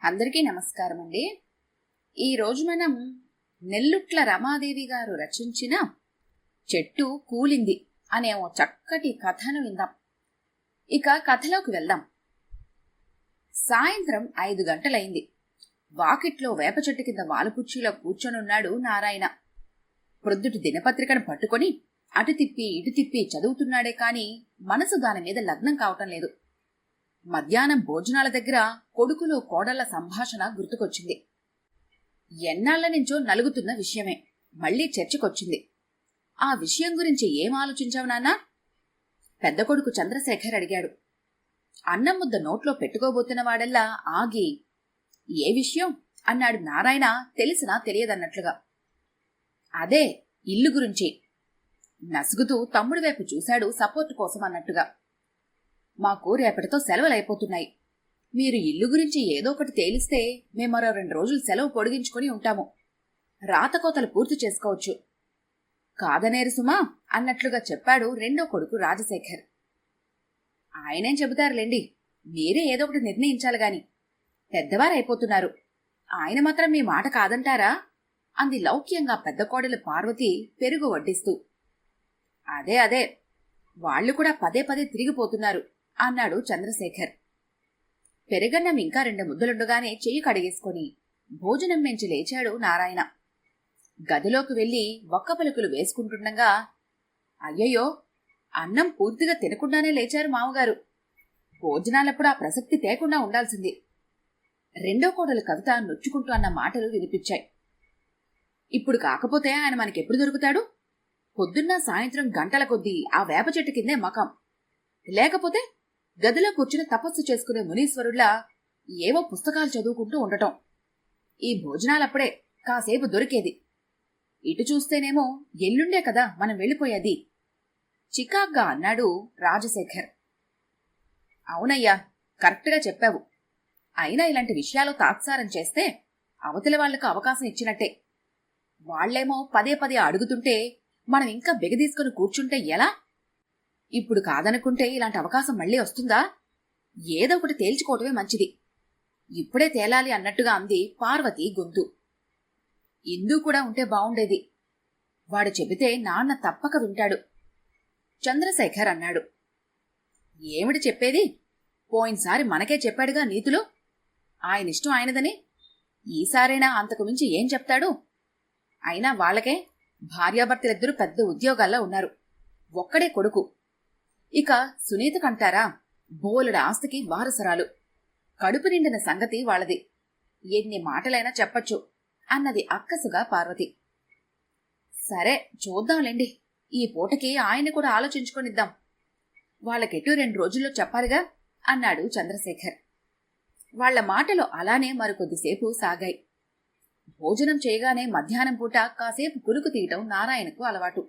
అందరికీ నమస్కారం అండి. ఈరోజు మనం నెల్లుట్ల రమాదేవి గారు రచించిన చెట్టు కూలింది అనే ఓ చక్కటి కథను విందాం. ఇక కథలోకి వెళ్దాం. సాయంత్రం 5 గంటలైంది. వాకిట్లో వేప చెట్టు కింద వాలుకుర్చీలో కూర్చొనున్నాడు నారాయణ. ప్రొద్దుటి దినపత్రికను పట్టుకొని అటు తిప్పి ఇటు తిప్పి చదువుతున్నాడే కాని మనసు దాని మీద లగ్నం కావటం లేదు. మధ్యాహ్నం భోజనాల దగ్గర కొడుకులు కోడళ్ల సంభాషణ గుర్తుకొచ్చింది. ఎన్నాళ్ల నుంచో నలుగుతున్న విషయమే మళ్లీ చర్చకొచ్చింది. ఆ విషయం గురించి ఏం ఆలోచించావు నాన్నా? పెద్ద కొడుకు చంద్రశేఖర్ అడిగాడు. అన్నం ముద్ద నోట్లో పెట్టుకోబోతున్న వాడల్లా ఆగి ఏ విషయం అన్నాడు నారాయణ తెలిసినా తెలియదన్నట్లుగా. అదే ఇల్లు గురించి నసుగుతూ తమ్ముడి వైపు చూశాడు సపోర్ట్ కోసం అన్నట్టుగా. మాకు రేపటితో సెలవులైపోతున్నాయి. మీరు ఇల్లు గురించి ఏదో ఒకటి తేలిస్తే మేము మరో 2 రోజులు సెలవు పొడిగించుకొని ఉంటాము. రాతకోతలు పూర్తి చేసుకోవచ్చు. కాదనేరు సుమా అన్నట్లుగా చెప్పాడు రెండో కొడుకు రాజశేఖర్. ఆయనేం చెబుతారులేండి, మీరే ఏదో ఒకటి నిర్ణయించాలి గాని. పెద్దవారైపోతున్నారు, ఆయన మాత్రం మీ మాట కాదంటారా అంది లౌక్యంగా పెద్ద కోడలు పార్వతి పెరుగు వడ్డిస్తూ. అదే వాళ్లు కూడా పదే పదే తిరిగిపోతున్నారు అన్నాడు చంద్రశేఖర్. పెరుగన్నం ఇంకా 2 ముద్దలుండగానే చెయ్యి కడిగేసుకొని భోజనం మెంచి లేచాడు నారాయణ. గదిలోకి వెళ్లి ఒక్క పలుకులు వేసుకుంటుండగా, అయ్యయ్యో, అన్నం పూర్తిగా తినకుండానే లేచారు మామగారు. భోజనాలప్పుడు ఆ ప్రసక్తి తేకుండా ఉండాల్సింది. రెండో కోడలు కవిత నొచ్చుకుంటూ అన్న మాటలు వినిపించాయి. ఇప్పుడు కాకపోతే ఆయన మనకెప్పుడు దొరుకుతాడు? పొద్దున్న సాయంత్రం గంటల కొద్దీ ఆ వేప చెట్టు కిందే మకాం. లేకపోతే గదిలో కూర్చుని తపస్సు చేసుకునే మునీశ్వరుల్లా ఏవో పుస్తకాలు చదువుకుంటూ ఉండటం. ఈ భోజనాలప్పుడే కాసేపు దొరికేది. ఇటు చూస్తేనేమో ఎల్లుండే కదా మనం వెళ్ళిపోయేది చికాగ్గా అన్నాడు రాజశేఖర్. అవునయ్యా, కరెక్ట్గా చెప్పావు. అయినా ఇలాంటి విషయాలు తాత్సారం చేస్తే అవతలి వాళ్లకు అవకాశం ఇచ్చినట్టే. వాళ్లేమో పదే పదే అడుగుతుంటే మనం ఇంకా బిగదీసుకుని కూర్చుంటే ఎలా? ఇప్పుడు కాదనుకుంటే ఇలాంటి అవకాశం మళ్లీ వస్తుందా? ఏదో ఒకటి తేల్చుకోవటమే మంచిది. ఇప్పుడే తేలాలి అన్నట్టుగా అంది పార్వతి గొంతు. ఇందు కూడా ఉంటే బావుండేది. వాడు చెబితే నాన్న తప్పక వింటాడు చంద్రశేఖర్ అన్నాడు. ఏమిటి చెప్పేది? పోయినసారి మనకే చెప్పాడుగా నీతులు. ఆయనిష్టం ఆయనదని. ఈసారైనా అంతకు మించి ఏం చెప్తాడు? అయినా వాళ్లకే భార్యాభర్తలిద్దరూ పెద్ద ఉద్యోగాల్లో ఉన్నారు. ఒక్కడే కొడుకు. ఇక సునీత కంటారా, బోలెడు ఆస్తికి వారసురాలు. కడుపు నిండిన సంగతి వాళ్ళది. ఎన్ని మాటలైనా చెప్పచ్చు అన్నది అక్కసుగా పార్వతి. సరే చూద్దాంలేండి, ఈ పూటకి ఆయన కూడా ఆలోచించుకొనిద్దాం. వాళ్ళకెటూ 2 రోజుల్లో చెప్పాలిగా అన్నాడు చంద్రశేఖర్. వాళ్ల మాటలు అలానే మరికొద్దిసేపు సాగాయి. భోజనం చేయగానే మధ్యాహ్నం పూట కాసేపు కులుకు తీయటం నారాయణకు అలవాటు.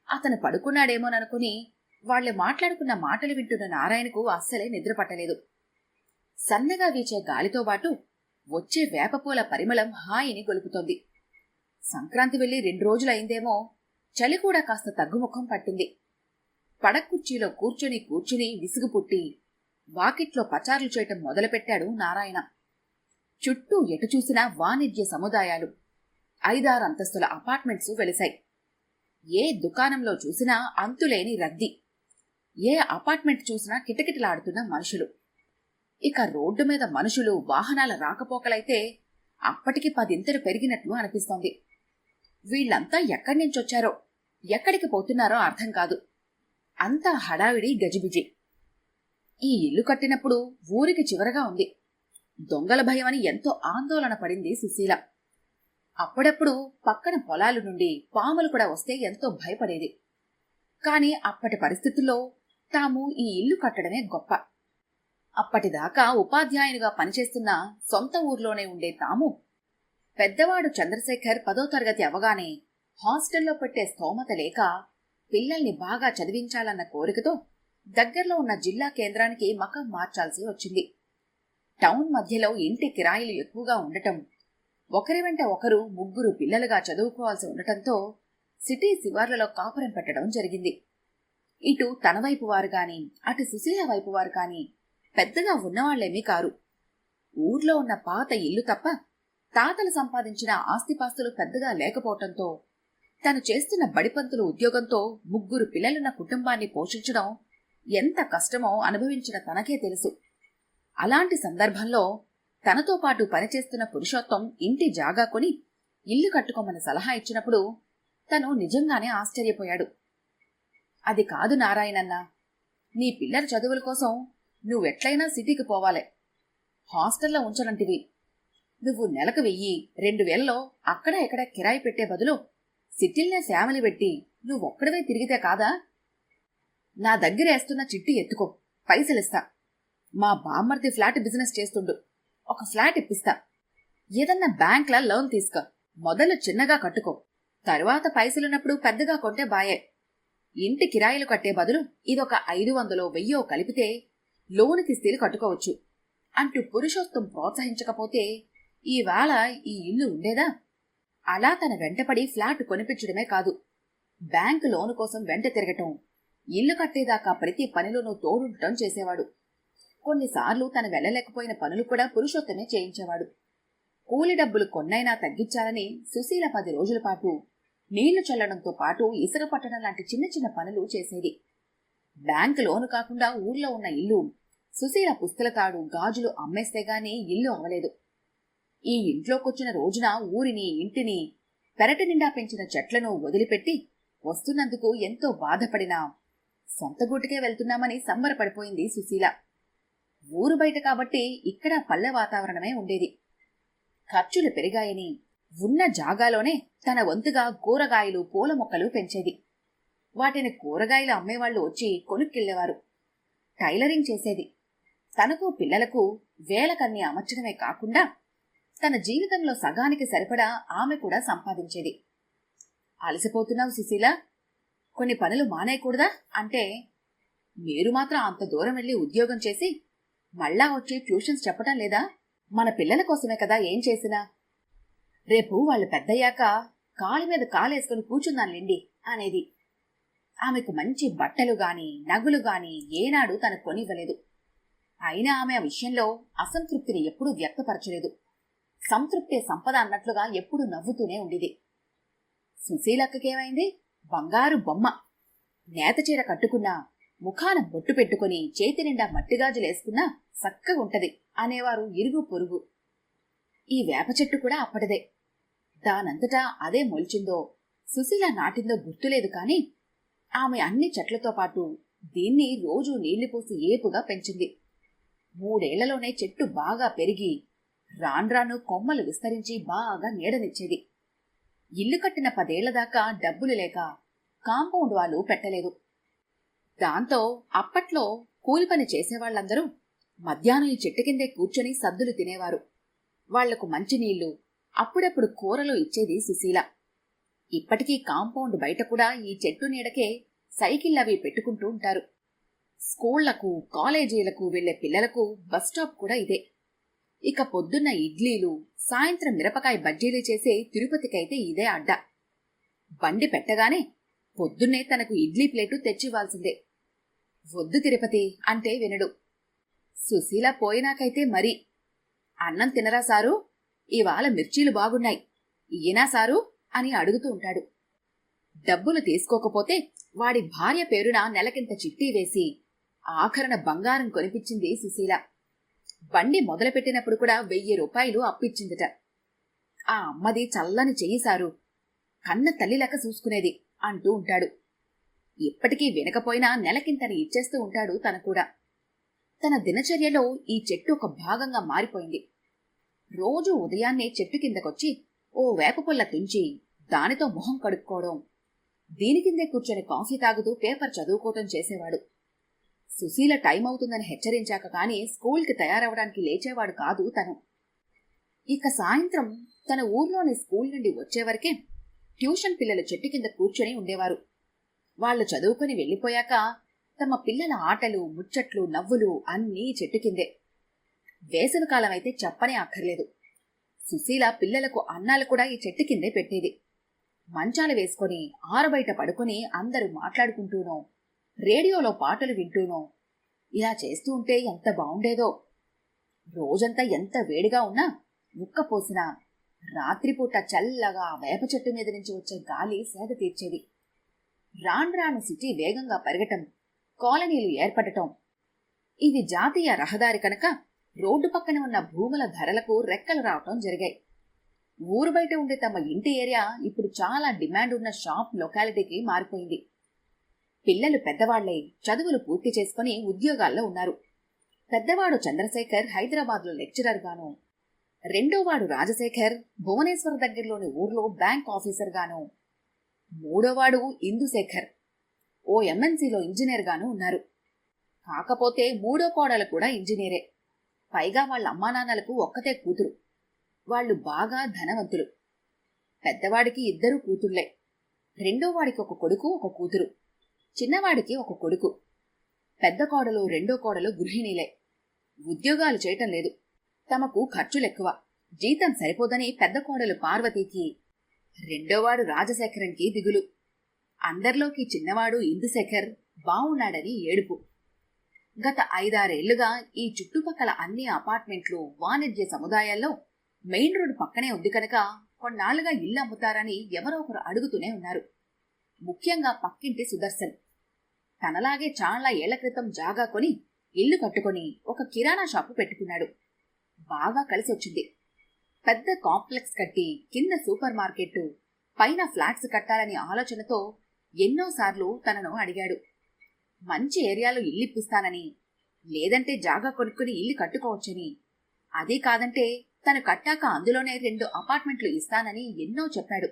అతను పడుకున్నాడేమోననుకుని వాళ్లు మాట్లాడుకున్న మాటలు వింటున్న నారాయణకు అస్సలే నిద్రపట్టలేదు. సన్నగా వీచే గాలితో పాటు వచ్చే వేపపూల పరిమళం హాయిని గొలుపుతోంది. సంక్రాంతి వెళ్లి 2 రోజులైందేమో, చలి కూడా కాస్త తగ్గుముఖం పట్టింది. పడక్కుర్చీలో కూర్చుని విసుగు పుట్టి వాకిట్లో పచార్లు చేయటం మొదలుపెట్టాడు నారాయణ. చుట్టూ ఎటు చూసినా వాణిజ్య సముదాయాలు, 5-6 అంతస్తుల అపార్ట్మెంట్స్ వెలిశాయి. ఏ దుకాణంలో చూసినా అంతులేని రద్దీ, ఏ అపార్ట్మెంట్ చూసినా కిటకిటలాడుతున్న మనుషులు. ఇక రోడ్డు మీద మనుషులు వాహనాల రాకపోకలైతే అప్పటికి 10 పెరిగినట్లు అనిపిస్తోంది. వీళ్లంతా ఎక్కడి నుంచొచ్చారో, ఎక్కడికి పోతున్నారో అర్థం కాదు. అంతా హడావిడి గజిబిజి. ఈ ఇల్లు కట్టినప్పుడు ఊరికి చివరగా ఉంది. దొంగల భయమని ఎంతో ఆందోళన పడింది సుశీల. అప్పుడప్పుడు పక్కన పొలాలు నుండి పాములు కూడా వస్తే ఎంతో భయపడేది. కాని అప్పటి పరిస్థితుల్లో తాము ఈ ఇల్లు కట్టడమే గొప్ప. అప్పటిదాకా ఉపాధ్యాయునిగా పనిచేస్తున్న సొంత ఊర్లోనే ఉండే తాము, పెద్దవాడు చంద్రశేఖర్ 10వ తరగతి అవగానే హాస్టల్లో పెట్టే స్తోమత లేక పిల్లల్ని బాగా చదివించాలన్న కోరికతో దగ్గరలో ఉన్న జిల్లా కేంద్రానికి మకాం మార్చాల్సి వచ్చింది. టౌన్ మధ్యలో ఇంటి కిరాయిలు ఎక్కువగా ఉండటం, ఒకరి వెంట ఒకరు 3 పిల్లలుగా చదువుకోవాల్సి ఉండటంతో సిటీ శివార్లలో కాపురం పెట్టడం జరిగింది. ఇటు తన వైపు వారు గాని, అటు సుశీల వైపు వారు కాని పెద్దగా ఉన్నవాళ్లేమీ కారు. ఊర్లో ఉన్న పాత ఇల్లు తప్ప తాతలు సంపాదించిన ఆస్తిపాస్తులు పెద్దగా లేకపోవటంతో తను చేస్తున్న బడిపంతులు ఉద్యోగంతో 3 పిల్లలున్న కుటుంబాన్ని పోషించడం ఎంత కష్టమో అనుభవించిన తనకే తెలుసు. అలాంటి సందర్భంలో తనతో పాటు పనిచేస్తున్న పురుషోత్తం ఇంటి జాగా కొని ఇల్లు కట్టుకోమని సలహా ఇచ్చినప్పుడు తను నిజంగానే ఆశ్చర్యపోయాడు. అది కాదు నారాయణన్న, నీ పిల్లల చదువుల కోసం నువ్వెట్లయినా సిటీకి పోవాలే. హాస్టల్లో ఉంచనంటివి. నువ్వు నెలకు 1000-2000లో అక్కడ ఎక్కడ కిరాయి పెట్టే బదులు సిటీల్నే ఫ్యామిలీ పెట్టి నువ్వొక్కడవే తిరిగితే కాదా? నా దగ్గరేస్తున్న చిట్టి ఎత్తుకో, పైసలిస్తా. మా బామ్మర్ది ఫ్లాట్ బిజినెస్ చేస్తుండు, ఒక ఫ్లాట్ ఇప్పిస్తా. ఏదన్నా బ్యాంక్లా లోన్ తీసుకో, మొదలు చిన్నగా కట్టుకో, తరువాత పైసలున్నప్పుడు పెద్దగా కొంటే బాయే. ఇంటి కిరాయిలు కట్టే బదులు ఇదొక 500-1000 కలిపితే లోను కిస్తీలు కట్టుకోవచ్చు అంటూ పురుషోత్తం ప్రోత్సహించకపోతే ఈవేళ ఈ ఇల్లు ఉండేదా? అలా తన వెంటపడి ఫ్లాట్ కొనిపించడమే కాదు, బ్యాంకు లోను కోసం వెంట తిరగటం, ఇల్లు కట్టేదాకా ప్రతి పనిలోనూ తోడుండటం చేసేవాడు. కొన్నిసార్లు తను వెళ్లలేకపోయిన పనులు కూడా పురుషోత్తమే చేయించేవాడు. కూలి డబ్బులు కొన్నైనా తగ్గించాలని సుశీల 10 రోజుల పాటు నీళ్లు చల్లడంతో పాటు ఇసుక పట్టడం లాంటి చిన్న చిన్న పనులు చేసేది. బ్యాంకు లోను కాకుండా ఊర్లో ఉన్న ఇల్లు సుశీల పుస్తల తాడు, గాజులు అమ్మేస్తే గాని ఇల్లు అవలేదు. ఈ ఇంట్లోకొచ్చిన రోజున ఊరిని, ఇంటిని, పెరటి నిండా పెంచిన చెట్లను వదిలిపెట్టి వస్తున్నందుకు ఎంతో బాధపడినా సొంత గూటికే వెళ్తున్నామని సంబరపడిపోయింది సుశీల. ఊరు బయట కాబట్టి ఇక్కడ పల్లె వాతావరణమే ఉండేది. ఖర్చులు పెరిగాయని ఉన్న జాగాలోనే తన వంతుగా కూరగాయలు, పూల మొక్కలు పెంచేది. వాటిని కూరగాయలు అమ్మేవాళ్లు వచ్చి కొనుక్కెళ్లేవారు. టైలరింగ్ చేసేది. తనకు పిల్లలకు వేలకన్ని అమర్చడమే కాకుండా తన జీవితంలో సగానికి సరిపడా ఆమె కూడా సంపాదించేది. అలసిపోతున్నావు సుశీల, కొన్ని పనులు మానేయకూడదా అంటే, మీరు మాత్రం అంత దూరం వెళ్లి ఉద్యోగం చేసి మళ్ళా వచ్చి ట్యూషన్స్ చెప్పటం లేదా? మన పిల్లల కోసమే కదా ఏం చేసినా. రేపు వాళ్ళు పెద్దయ్యాక కాలు మీద కాలేసుకుని కూర్చుందాన్లేండి అనేది. ఆమెకు మంచి బట్టలు గాని, నగులు గాని ఏనాడు తనకు కొనివ్వలేదు. అయినా ఆమె ఆ విషయంలో అసంతృప్తిని ఎప్పుడూ వ్యక్తపరచలేదు. సంతృప్తే సంపద అన్నట్లుగా ఎప్పుడూ నవ్వుతూనే ఉండేది. సుశీలక్కకేమైంది? బంగారు బొమ్మ. నేతచీర కట్టుకున్నా, ముఖాన బొట్టు పెట్టుకుని, చేతి నిండా మట్టిగాజులేసుకున్నా సక్కగుంటది అనేవారు ఇరుగు పొరుగు. ఈ వేప చెట్టు కూడా అప్పటిదే. దానంతటా అదే మొలిచిందో, సుశీల నాటిందో గుర్తులేదు కాని ఆమె అన్ని చెట్లతో పాటు దీన్ని రోజూ నీళ్లుపోసి ఏపుగా పెంచింది. 3 ఏళ్లలోనే చెట్టు బాగా పెరిగి రాన్రాను కొమ్మలు విస్తరించి బాగా నీడనిచ్చేది. ఇల్లు కట్టిన 10 ఏళ్ల దాకా డబ్బులు లేక కాంపౌండ్ వాళ్ళు పెట్టలేదు. దాంతో అప్పట్లో కూలి పని చేసేవాళ్లందరూ మధ్యాహ్నం ఈ చెట్టు కిందే కూర్చొని సద్దులు తినేవారు. వాళ్లకు మంచినీళ్లు, అప్పుడప్పుడు కూరలు ఇచ్చేది సుశీల. ఇప్పటికీ కాంపౌండ్ బయట కూడా ఈ చెట్టు నీడకే సైకిళ్ళవి పెట్టుకుంటూ ఉంటారు. స్కూళ్లకు, కాలేజీలకు వెళ్లే పిల్లలకు బస్టాప్ కూడా ఇదే. ఇక పొద్దున్న ఇడ్లీలు, సాయంత్రం మిరపకాయ బజ్జీలు చేసే తిరుపతికైతే ఇదే అడ్డా. బండి పెట్టగానే పొద్దున్నే తనకు ఇడ్లీ ప్లేటు తెచ్చివ్వాల్సిందే. వద్దు తిరుపతి అంటే వినడు. సుశీల పోయినాకైతే మరి, అన్నం తినరా సారు, ఇవాళ మిర్చీలు బాగున్నాయి, ఈయనా సారు అని అడుగుతూ ఉంటాడు. డబ్బులు తీసుకోకపోతే వాడి భార్య పేరున నెలకింత చిట్టీ వేసి ఆఖరణ బంగారం కొనిపించింది సుశీల. బండి మొదలుపెట్టినప్పుడు కూడా 1000 రూపాయలు అప్పిచ్చిందట. ఆ అమ్మది చల్లని చెయ్యి సారు, కన్న తల్లి లెక్క చూసుకునేది అంటూ ఉంటాడు. ఇప్పటికీ వినకపోయినా నెలకింతని ఇచ్చేస్తూ ఉంటాడు తన కూడా. తన దినచర్యలో ఈ చెట్టు ఒక భాగంగా మారిపోయింది. రోజూ ఉదయాన్నే చెట్టు కిందకొచ్చి ఓ వేప పుల్ల తుంచి దానితో మొహం కడుక్కోవడం, దీని కిందే కూర్చొని కాఫీ తాగుతూ పేపర్ చదువుకోవటం చేసేవాడు. సుశీల టైం అవుతుందని హెచ్చరించాక కాని స్కూల్కి తయారవడానికి లేచేవాడు కాదు తను. ఇక సాయంత్రం తన ఊర్లోని స్కూల్ నుండి వచ్చేవరకే ట్యూషన్ పిల్లలు చెట్టు కింద కూర్చొని ఉండేవారు. వాళ్లు చదువుకుని వెళ్లిపోయాక తమ పిల్లల ఆటలు, ముచ్చట్లు, నవ్వులు అన్నీ చెట్టు కిందే. వేసవికాలం అయితే చెప్పనే అక్కర్లేదు. సుశీల పిల్లలకు అన్నాలు కూడా ఈ చెట్టు కిందే పెట్టేది. మంచాలు వేసుకుని ఆరుబయట పడుకుని అందరూ మాట్లాడుకుంటూనో, రేడియోలో పాటలు వింటూనో ఇలా చేస్తూ ఉంటే ఎంత బావుండేదో. రోజంతా ఎంత వేడిగా ఉన్నా ఉక్కపోసినా రాత్రిపూట చల్లగా వేప చెట్టు మీద నుంచి వచ్చే గాలి సేద తీర్చేది. రాను సిటీ వేగంగా పెరగటం, కాలనీలు ఏర్పడటం, ఇది జాతీయ రహదారి కనుక రోడ్డు పక్కన ఉన్న భూముల ధరలకు రెక్కలు రావటం జరిగాయి. ఊరు బయట ఉండే తమ ఇంటి ఏరియా ఇప్పుడు చాలా డిమాండ్ ఉన్న షాప్ లొకాలిటీకి మారిపోయింది. పిల్లలు పెద్దవాళ్లై చదువులు పూర్తి చేసుకుని ఉద్యోగాల్లో ఉన్నారు. పెద్దవాడు చంద్రశేఖర్ హైదరాబాద్లో లెక్చరర్ గాను, రెండోవాడు రాజశేఖర్ భువనేశ్వర్ దగ్గరలోని ఊర్లో బ్యాంక్ ఆఫీసర్ గాను, మూడోవాడు ఇందుశేఖర్ ఓ ఎంఎన్సీలో ఇంజనీర్ గాను ఉన్నారు. కాకపోతే మూడో కోడలు కూడా ఇంజనీరే. పైగా వాళ్ళ అమ్మానాన్నలకు ఒక్కతే కూతురు. వాళ్ళు బాగా ధనవంతులు. పెద్దవాడికి 2 కూతుళ్లే. రెండోవాడికి ఒక కొడుకు, ఒక కూతురు. చిన్నవాడికి ఒక కొడుకు. పెద్ద కోడలు, రెండో కోడలు గృహిణీలే. ఉద్యోగాలు చేయటం లేదు. తమకు ఖర్చులెక్కువ, జీతం సరిపోదని పెద్ద కోడలు పార్వతీకి, రెండోవాడు రాజశేఖరంకి దిగులు. అందరిలోకి చిన్నవాడు ఇందుశేఖర్ బావున్నాడని ఏడుపు. గత 5-6 ఏళ్లుగా ఈ చుట్టుపక్కల అన్ని అపార్ట్మెంట్లు, వాణిజ్య సముదాయాల్లో మెయిన్ రోడ్డు పక్కనే ఉంది కనుక కొన్నాళ్లుగా ఇల్లు అమ్ముతారని ఎవరో ఒకరు అడుగుతూనే ఉన్నారు. ముఖ్యంగా పక్కింటి సుదర్శన్ తనలాగే చాలా ఏళ్ల క్రితం జాగా కొని ఇల్లు కట్టుకొని ఒక కిరాణా షాపు పెట్టుకున్నాడు. బాగా కలిసొచ్చింది. పెద్ద కాంప్లెక్స్ కట్టి కింద సూపర్ మార్కెట్, పైన ఫ్లాట్స్ కట్టాలని ఆలోచనతో ఎన్నోసార్లు తనను అడిగాడు. మంచి ఏరియాలో ఇల్లిప్పిస్తానని, లేదంటే జాగా కొనుక్కుని ఇల్లు కట్టుకోవచ్చని, అదే కాదంటే తను కట్టాక అందులోనే 2 అపార్ట్మెంట్లు ఇస్తానని ఎన్నో చెప్పాడు.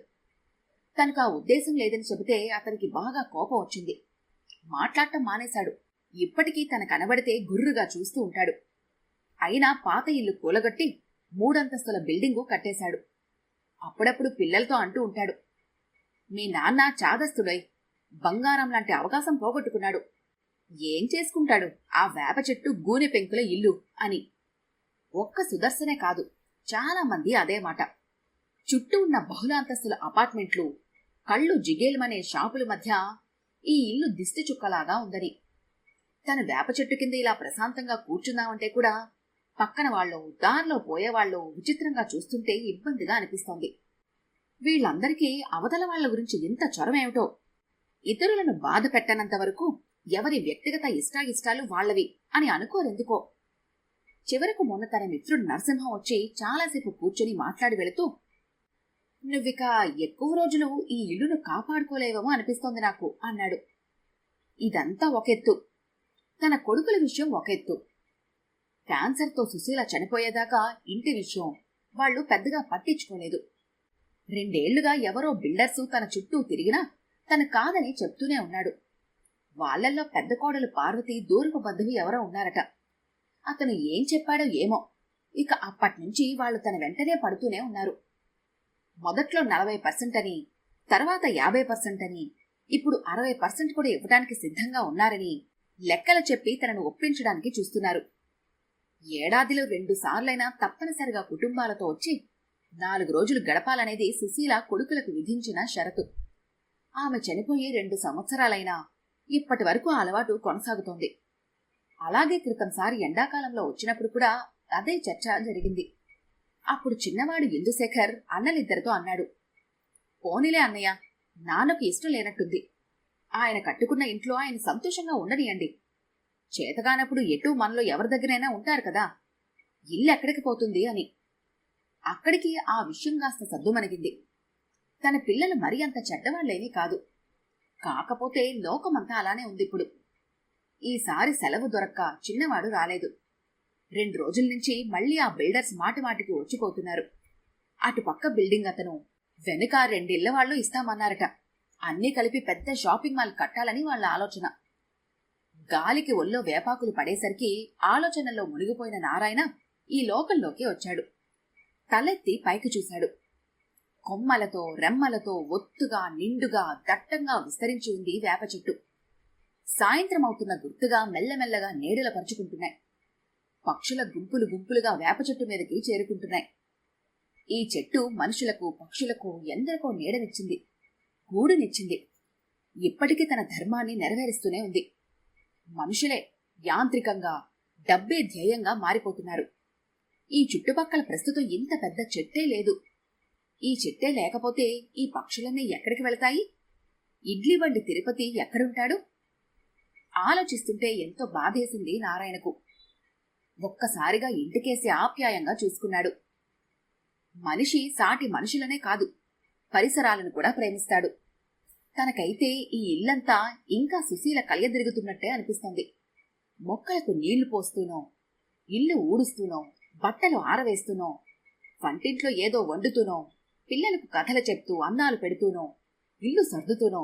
తనకు ఆ ఉద్దేశం లేదని చెబితే అతనికి బాగా కోపం వచ్చింది. మాట్లాడటం మానేశాడు. ఇప్పటికీ తన కనబడితే గుర్రుగా చూస్తూ ఉంటాడు. అయినా పాత ఇల్లు కూలగొట్టి 3 అంతస్తుల బిల్డింగు కట్టేశాడు. అప్పుడప్పుడు పిల్లలతో అంటూ ఉంటాడు, మీ నాన్న చాదస్తుడై బంగారం లాంటి అవకాశం పోగొట్టుకున్నాడు. ఏం చేసుకుంటాడు ఆ వేప చెట్టు గూనె పెంకుల ఇల్లు అని. ఒక్క సుదర్శనే కాదు, చాలా మంది అదే మాట. చుట్టూ ఉన్న బహుళ అంతస్తుల అపార్ట్మెంట్లు, కళ్ళు జిగేలమనే షాపుల మధ్య ఈ ఇల్లు దిష్టి చుక్కలాగా ఉందని. తన వేప చెట్టు కింద ఇలా ప్రశాంతంగా కూర్చుందామంటే కూడా పక్కన వాళ్ళు, దారిలో పోయేవాళ్ళు విచిత్రంగా చూస్తుంటే ఇబ్బందిగా అనిపిస్తోంది. వీళ్ళందరికీ అవతల వాళ్ల గురించి ఎంత చొరవేమిటో. ఇతరులను బాధ పెట్టనంత వరకు ఎవరి వ్యక్తిగత ఇష్టాయిష్టాలు వాళ్లవి అని అనుకోరెందుకో. చివరకు మొన్న తన మిత్రుడు నరసింహం వచ్చి చాలాసేపు కూర్చొని మాట్లాడి వెళుతూ, నువ్విక ఎక్కువ రోజులు ఈ ఇల్లును కాపాడుకోలేవేమో అనిపిస్తోంది నాకు అన్నాడు. ఇదంతా ఒకెత్తు. తన కొడుకుల విషయం ఒకెత్తు. క్యాన్సర్తో సుశీల చనిపోయేదాకా ఇంటి విషయం వాళ్లు పెద్దగా పట్టించుకోలేదు. 2 ఏళ్లుగా ఎవరో బిల్డర్సు తన చుట్టూ తిరిగినా తను కాదని చెప్తూనే ఉన్నాడు. వాళ్లల్లో పెద్ద కోడలు పార్వతి దూరపు బంధువు ఎవరో ఉన్నారట. అతను ఏం చెప్పాడో ఏమో. ఇక అప్పట్నుంచి వాళ్లు తన వెంటనే పడుతూనే ఉన్నారు. మొదట్లో 40% అని, తర్వాత 50% అని, ఇప్పుడు 60% కూడా ఇవ్వడానికి సిద్ధంగా ఉన్నారని లెక్కలు చెప్పి తనను ఒప్పించడానికి చూస్తున్నారు. ఏడాదిలో 2 సార్లైనా తప్పనిసరిగా కుటుంబాలతో వచ్చి 4 రోజులు గడపాలనేది సుశీల కొడుకులకు విధించిన షరతు. ఆమె చనిపోయి 2 సంవత్సరాలైనా ఇప్పటి వరకు ఆ అలవాటు కొనసాగుతోంది. అలాగే క్రితంసారి ఎండాకాలంలో వచ్చినప్పుడు కూడా అదే చర్చ జరిగింది. అప్పుడు చిన్నవాడు ఇందుశేఖర్ అన్నలిద్దరితో అన్నాడు, పోనీలే అన్నయ్య, నాన్నకు ఇష్టం లేనట్టుంది. ఆయన కట్టుకున్న ఇంట్లో ఆయన సంతోషంగా ఉండనియండి. చేతగానప్పుడు ఎటూ మనలో ఎవరి దగ్గరైనా ఉంటారు కదా, ఇల్లు ఎక్కడికి పోతుంది అని. అక్కడికి ఆ విషయం కాస్త సద్దుమణిగింది. తన పిల్లలు మరీ అంత చెడ్డవాళ్లేమీ కాదు. కాకపోతే లోకమంతా అలానే ఉందిప్పుడు. ఈసారి సెలవు దొరక్క చిన్నవాడు రాలేదు. 2 రోజుల నుంచి మళ్లీ ఆ బిల్డర్స్ మాటిమాటికి వచ్చిపోతున్నారు. అటుపక్క బిల్డింగ్ అతను, వెనుక 2 ఇళ్ల వాళ్ళు ఇస్తామన్నారట. అన్నీ కలిపి పెద్ద షాపింగ్ మాల్ కట్టాలని వాళ్ళ ఆలోచన. గాలికి ఒళ్ళో వేపాకులు పడేసరికి ఆలోచనల్లో మునిగిపోయిన నారాయణ ఈ లోకంలోకి వచ్చాడు. తలెత్తి పైకి చూశాడు. కొమ్మలతో, రెమ్మలతో ఒత్తుగా, నిండుగా, దట్టంగా విస్తరించి ఉంది వేప చెట్టు. సాయంత్రం అవుతున్న గుర్తుగా మెల్లమెల్లగా నీడలు పరుచుకుంటున్నాయి. పక్షుల గుంపులు గుంపులుగా వేప చెట్టు మీదకి చేరుకుంటున్నాయి. ఈ చెట్టు మనుషులకు, పక్షులకు ఎందరికో నీడనిచ్చింది, గూడునిచ్చింది. ఇప్పటికీ తన ధర్మాన్ని నెరవేరుస్తూనే ఉంది. మనుషులే యాంత్రికంగా, డబ్బే ధ్యేయంగా మారిపోతున్నారు. ఈ చుట్టుపక్కల ప్రస్తుతం ఇంత పెద్ద చెట్టే లేదు. ఈ చెట్టే లేకపోతే ఈ పక్షులన్నీ ఎక్కడికి వెళతాయి? ఇడ్లీ బండి తిరుపతి ఎక్కడుంటాడు? ఆలోచిస్తుంటే ఎంతో బాధేసింది నారాయణకు. ఒక్కసారిగా ఇంటికేసి ఆప్యాయంగా చూసుకున్నాడు. మనిషి సాటి మనుషులనే కాదు, పరిసరాలను కూడా ప్రేమిస్తాడు. తనకైతే ఈ ఇల్లంతా ఇంకా సుశీల కలయదిరుగుతున్నట్టే అనిపిస్తోంది. మొక్కలకు నీళ్లు పోస్తూనో, ఇల్లు ఊడుస్తూనో, బట్టలు ఆరవేస్తూనో, వంటింట్లో ఏదో వండుతూనో, పిల్లలకు కథలు చెప్తూ అన్నాలు పెడుతూనో, ఇల్లు సర్దుతూనో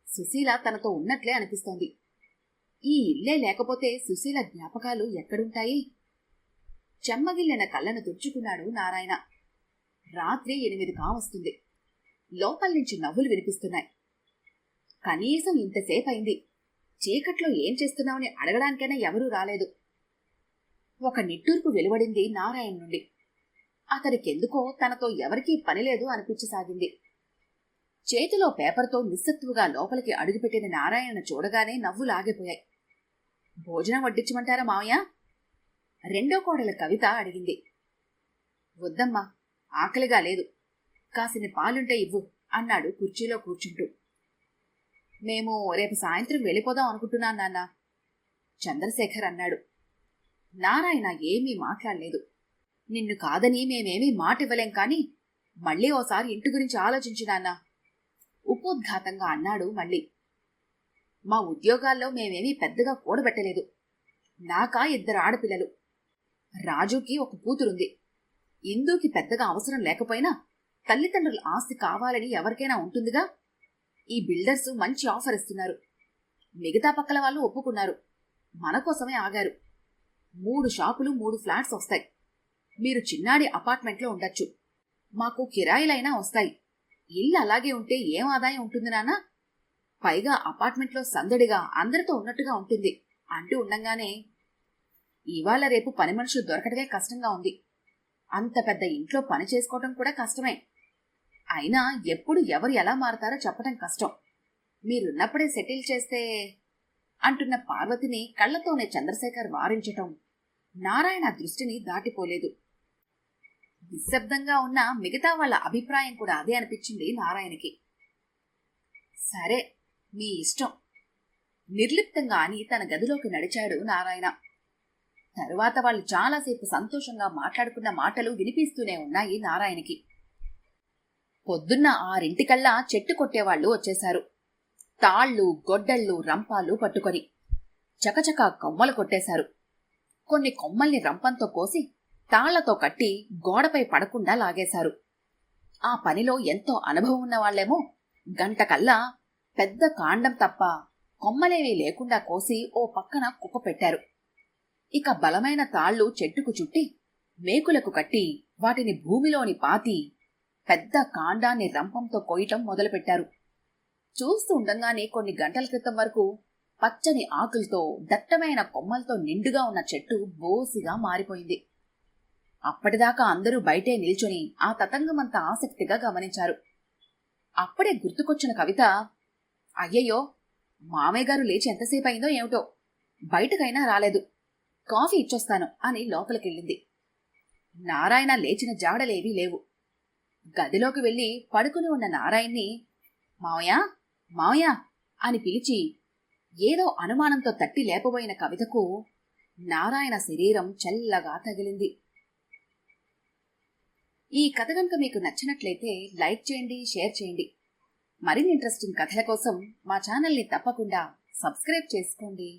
సుశీల తనతో ఉన్నట్లే అనిపిస్తోంది. ఈ ఇల్లే లేకపోతే సుశీల జ్ఞాపకాలు ఎక్కడుంటాయి? చెమ్మగిల్లిన కళ్ళను తుడుచుకున్నాడు నారాయణ. రాత్రి 8 కావస్తుంది. లోపల నుంచి నవ్వులు వినిపిస్తున్నాయి. కనీసం ఇంతసేపయింది, చీకట్లో ఏం చేస్తున్నావని అడగడానికైనా ఎవరూ రాలేదు. ఒక నిట్టూర్పు వెలువడింది నారాయణ నుండి. అతడికెందుకో తనతో ఎవరికీ పనిలేదు అనిపించసాగింది. చేతిలో పేపర్తో నిస్సత్తుగా లోపలికి అడుగుపెట్టిన నారాయణ చూడగానే నవ్వులు ఆగిపోయాయి. భోజనం వడ్డించమంటారా మావయ్య? రెండో కోడల కవిత అడిగింది. వద్దమ్మా, ఆకలిగా లేదు, కాసిని పాలుంటే ఇవ్వు అన్నాడు కుర్చీలో కూర్చుంటూ. మేము రేపు సాయంత్రం వెళ్ళిపోదాం అనుకుంటున్నాను నాన్న, చంద్రశేఖర్ అన్నాడు. నారాయణ ఏమీ మాట్లాడలేదు. నిన్ను కాదని మేమేమీ మాట ఇవ్వలేం, కానీ మళ్ళీ ఓసారి ఇంటి గురించి ఆలోచించు నాన్న, ఉపోద్ఘాతంగా అన్నాడు మళ్ళీ. మా ఉద్యోగాల్లో మేమేమీ పెద్దగా కూడబెట్టలేదు. నాకా 2 ఆడపిల్లలు. రాజుకి ఒక కూతురుంది. ఇందుకి పెద్దగా అవసరం లేకపోయినా తల్లిదండ్రుల ఆస్తి కావాలని ఎవరికైనా ఉంటుందిగా. ఈ బిల్డర్సు మంచి ఆఫర్ ఇస్తున్నారు. మిగతా పక్కల వాళ్ళు ఒప్పుకున్నారు. మన కోసమే ఆగారు. 3 షాపులు 3 ఫ్లాట్స్ వస్తాయి. మీరు చిన్నాడి అపార్ట్మెంట్లో ఉండొచ్చు. మాకు కిరాయిలైనా వస్తాయి. ఇల్లు అలాగే ఉంటే ఏం ఆదాయం ఉంటుంది నాన్న? పైగా అపార్ట్మెంట్లో సందడిగా అందరితో ఉన్నట్టుగా ఉంటుంది అంటూ ఉండంగానే, ఇవాళ రేపు పని మనుషులు దొరకడమే కష్టంగా ఉంది. అంత పెద్ద ఇంట్లో పని చేసుకోవటం కూడా కష్టమే. అయినా ఎప్పుడు ఎవరు ఎలా మారతారో చెప్పటం కష్టం. మీరున్నప్పుడే సెటిల్ చేస్తే అంటున్న పార్వతిని కళ్లతోనే చంద్రశేఖర్ వారించటం నారాయణ దృష్టిని దాటిపోలేదు. నిశ్శబ్దంగా ఉన్న మిగతా వాళ్ళ అభిప్రాయం కూడా అదే అనిపించింది నారాయణకి. సరే, మీ ఇష్టం, నిర్లిప్తంగా అని తన గదిలోకి నడిచాడు నారాయణ. తరువాత వాళ్ళు చాలాసేపు సంతోషంగా మాట్లాడుకున్న మాటలు వినిపిస్తూనే ఉన్నాయి నారాయణకి. పొద్దున్న 6 చెట్టు కొట్టేవాళ్లు వచ్చేశారు. తాళ్లు, గొడ్డళ్ళు, రంపాలు పట్టుకొని చకచకా కొమ్మలు కొట్టేశారు. కొన్ని కొమ్మల్ని రంపంతో కోసి తాళ్లతో కట్టి గోడపై పడకుండా లాగేశారు. ఆ పనిలో ఎంతో అనుభవం ఉన్నవాళ్లేమో గంటకల్లా పెద్ద కాండం తప్ప కొమ్మలేవీ లేకుండా కోసి ఓ పక్కన కుప్ప పెట్టారు. ఇక బలమైన తాళ్లు చెట్టుకు చుట్టి మేకులకు కట్టి వాటిని భూమిలోని పాతి పెద్ద కాండాన్ని రంపంతో కోయటం మొదలుపెట్టారు. చూస్తూ ఉండంగానే కొన్ని గంటల క్రితం వరకు పచ్చని ఆకులతో దట్టమైన కొమ్మలతో నిండుగా ఉన్న చెట్టు బోసిగా మారిపోయింది. అప్పటిదాకా అందరూ బయటే నిల్చొని ఆ తతంగమంతా ఆసక్తిగా గమనించారు. అప్పుడే గుర్తుకొచ్చిన కవిత, అయ్యయ్యో, మామయ్య గారు లేచి ఎంతసేపు అయిందో ఏమిటో, బయటకైనా రాలేదు, కాఫీ ఇచ్చొస్తాను అని లోపలికెళ్ళింది. నారాయణ లేచిన జాడలేవీ లేవు. గదిలోకి వెళ్లి పడుకుని ఉన్న నారాయణ్ణి మావయ్య మావయ్య అని పిలిచి ఏదో అనుమానంతో తట్టి లేపబోయిన కవితకు నారాయణ శరీరం చల్లగా తగిలింది. ఈ కథ కనుక మీకు నచ్చినట్లయితే లైక్ చేయండి, షేర్ చేయండి. మరిన్ని ఇంట్రెస్టింగ్ కథల కోసం మా ఛానల్ని తప్పకుండా సబ్స్క్రైబ్ చేసుకోండి.